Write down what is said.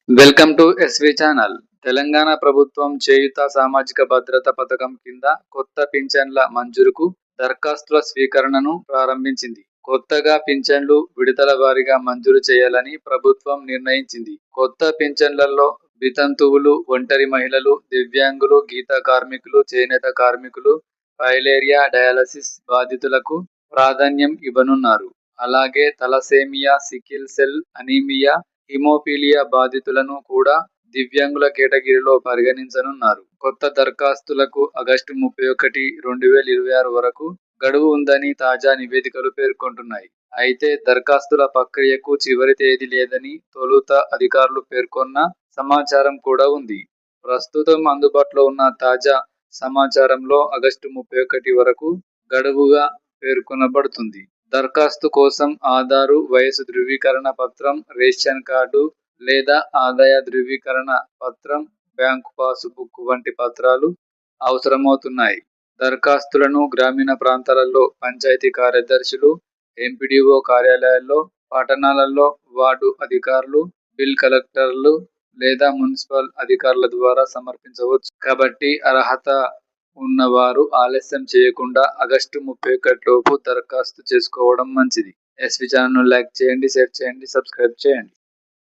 Welcome to SV channel. Telangana ప్రభుత్వం చేయూత సామాజిక భద్రత పథకం కింద కొత్త పింఛన్ల మంజూరుకు దరఖాస్తుల స్వీకరణను ప్రారంభించింది. కొత్తగా పింఛన్లు విడతల వారీగా మంజూరు చేయాలని ప్రభుత్వం నిర్ణయించింది. కొత్త పింఛన్లలో వితంతువులు, ఒంటరి మహిళలు, దివ్యాంగులు, గీత కార్మికులు, చేనేత కార్మికులు, ఫైలేరియా డయాలసిస్ బాధితులకు ప్రాధాన్యం ఇవ్వనున్నారు. అలాగే thalassaemia, sickle cell anaemia, haemophilia బాధితులను కూడా దివ్యాంగుల కేటగిరీలో పరిగణించనున్నారు. కొత్త దరఖాస్తులకు ఆగస్టు 31, 2026 వరకు గడువు ఉందని తాజా నివేదికలు పేర్కొంటున్నాయి. అయితే దరఖాస్తుల ప్రక్రియకు చివరి తేదీ లేదని తొలుత అధికారులు పేర్కొన్న సమాచారం కూడా ఉంది. ప్రస్తుతం అందుబాటులో ఉన్న తాజా సమాచారంలో ఆగస్టు 31 వరకు గడువుగా పేర్కొనబడుతుంది. దరఖాస్తు కోసం ఆధారు, వయసు ధృవీకరణ పత్రం, రేషన్ కార్డు లేదా ఆదాయ ధృవీకరణ పత్రం, బ్యాంకు పాస్ బుక్ వంటి పత్రాలు అవసరమవుతున్నాయి. దరఖాస్తులను గ్రామీణ ప్రాంతాలలో పంచాయతీ కార్యదర్శులు, ఎంపీడీఓ కార్యాలయాల్లో, పట్టణాలలో వార్డు అధికారులు, బిల్ కలెక్టర్లు లేదా మున్సిపల్ అధికారుల ద్వారా సమర్పించవచ్చు. కాబట్టి అర్హత ఉన్నవారు ఆలస్యం చేయకుండా ఆగస్టు 31 లోపు దరఖాస్తు చేసుకోవడం మంచిది. ఎస్వి ఛానల్ను లైక్ చేయండి, షేర్ చేయండి, సబ్స్క్రైబ్ చేయండి.